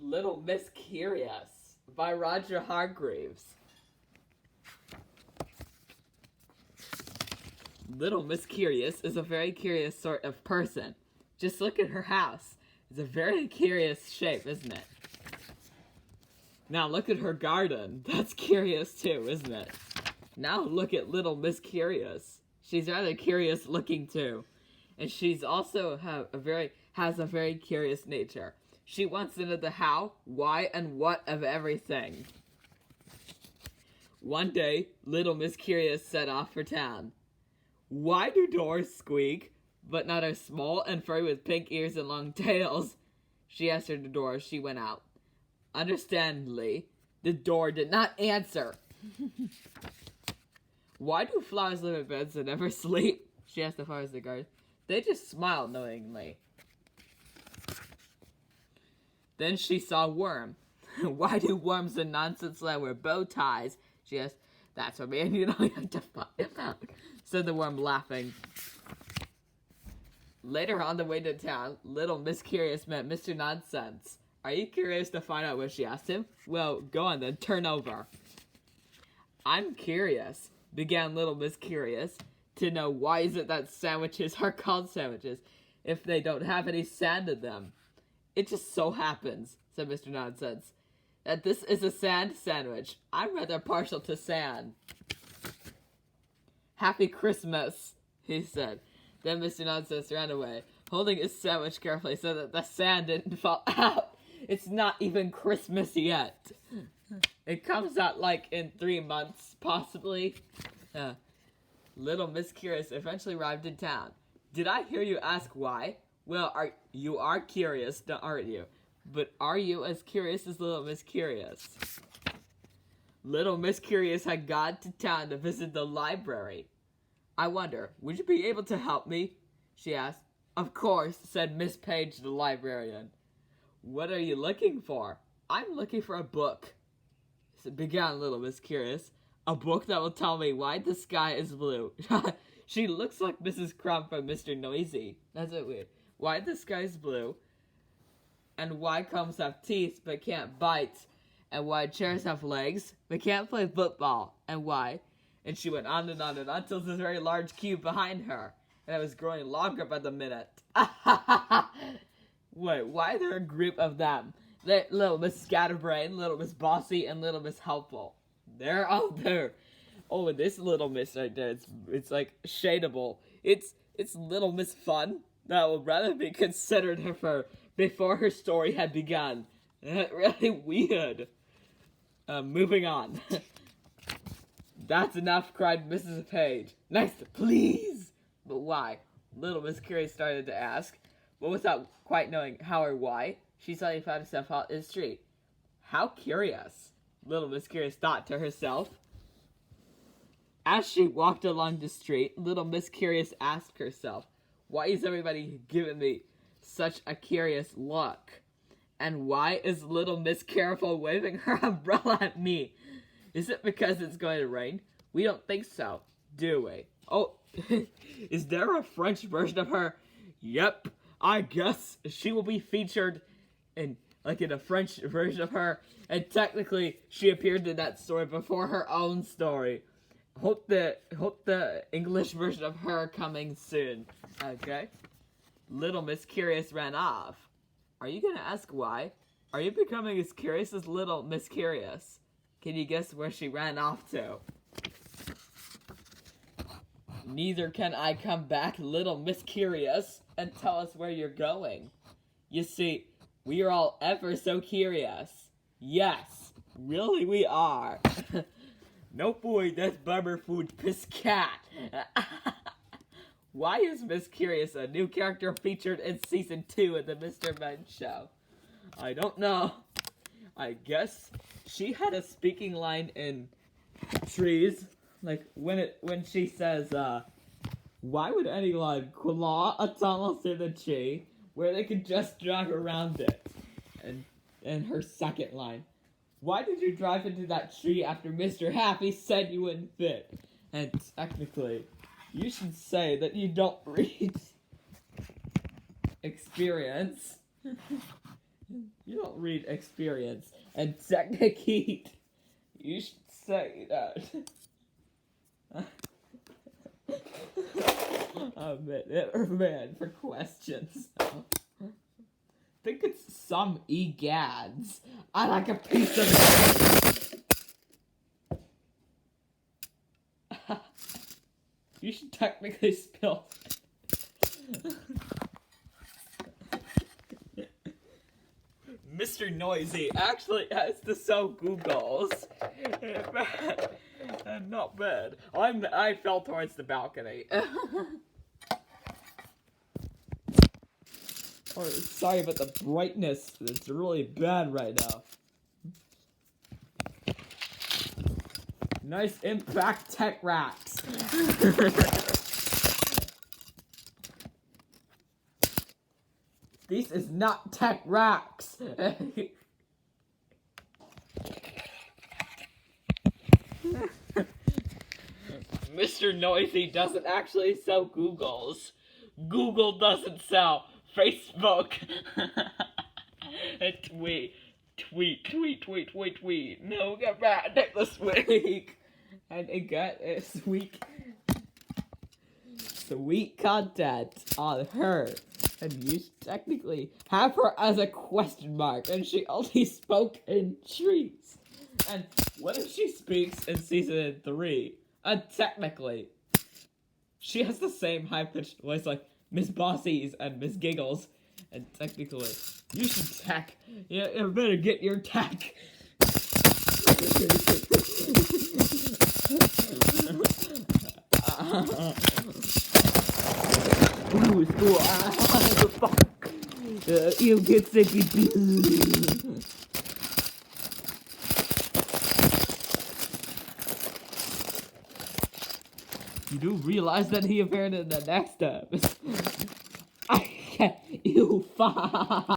Little Miss Curious by Roger Hargreaves. Little Miss Curious is a very curious sort of person. Just look at her house. It's a very curious shape, isn't it? Now look at her garden. That's curious too, isn't it? Now look at Little Miss Curious. She's rather curious looking too. And she's also has a very curious nature. She wants to know the how, why, and what of everything. One day, Little Miss Curious set off for town. Why do doors squeak, but not are small and furry with pink ears and long tails? She answered the door as she went out. Understandably, the door did not answer. Why do flowers live in beds and never sleep? She asked the flowers in the garden. They just smiled knowingly. Then she saw a worm. Why do worms and nonsense land wear bow ties? She asked. That's what me and you have to find out, said the worm, laughing. Later on the way to town, Little Miss Curious met Mr. Nonsense. Are you curious to find out what she asked him? Well, go on then, turn over. I'm curious, began Little Miss Curious, to know why is it that sandwiches are called sandwiches if they don't have any sand in them. It just so happens, said Mr. Nonsense, that this is a sand sandwich. I'm rather partial to sand. Happy Christmas, he said. Then Mr. Nonsense ran away, holding his sandwich carefully so that the sand didn't fall out. It's not even Christmas yet. It comes out like in 3 months, possibly. Little Miss Curious eventually arrived in town. Did I hear you ask why? Well, you are curious, aren't you? But are you as curious as Little Miss Curious? Little Miss Curious had gone to town to visit the library. I wonder, would you be able to help me? She asked. Of course, said Miss Page, the librarian. What are you looking for? I'm looking for a book, began Little Miss Curious. A book that will tell me why the sky is blue. She looks like Mrs. Crumb from Mr. Noisy. That's it weird. Why the sky is blue, and why combs have teeth but can't bite, and why chairs have legs but can't play football, and why. And she went on and on and on until this very large cube behind her, and it was growing longer by the minute. Wait, why are there a group of them? Little Miss Scatterbrain, Little Miss Bossy, and Little Miss Helpful. They're all there. Oh, and this Little Miss right there, it's like shadeable. It's Little Miss Fun. That would rather be considered her before her story had begun. Really weird. Moving on. That's enough, cried Mrs. Page. Next, please. But why? Little Miss Curious started to ask, but without quite knowing how or why, she suddenly found herself out in the street. How curious, Little Miss Curious thought to herself. As she walked along the street, Little Miss Curious asked herself, why is everybody giving me such a curious look? And why is Little Miss Careful waving her umbrella at me? Is it because it's going to rain? We don't think so, do we? Oh, is there a French version of her? Yep, I guess she will be featured in a French version of her. And technically, she appeared in that story before her own story. Hope the English version of her coming soon. Okay. Little Miss Curious ran off. Are you gonna ask why? Are you becoming as curious as Little Miss Curious? Can you guess where she ran off to? Neither can I. Come back, Little Miss Curious, and tell us where you're going. You see, we are all ever so curious. Yes, really we are. No boy, that's Barber Food's piss cat. Why is Miss Curious a new character featured in season 2 of the Mr. Men show? I don't know. I guess she had a speaking line in Trees, like when she says, why would anyone claw a tunnel through the tree where they could just drive around it? And her second line, why did you drive into that tree after Mr. Happy said you wouldn't fit? And technically, you should say that you don't read experience. You don't read experience and technique. You should say that. A minute, man, for questions. I think it's some egads. I like a piece of it. You should technically spill. Mr. Noisy actually has to sell Googles. And not bad. I fell towards the balcony. Oh, sorry about the brightness. It's really bad right now. Nice impact tech racks. This is not tech racks. Mr. Noisy doesn't actually sell Googles. Google doesn't sell Facebook. Tweet. No, get back this week. And it got sweet content on her. And you should technically have her as a question mark, and she only spoke in trees. And what if she speaks in season 3? And technically, she has the same high-pitched voice like Miss Bossies and Miss Giggles. And technically, you should tech. You better get your tech. You get sicky. You do realize that he appeared in the next episode. You fuck.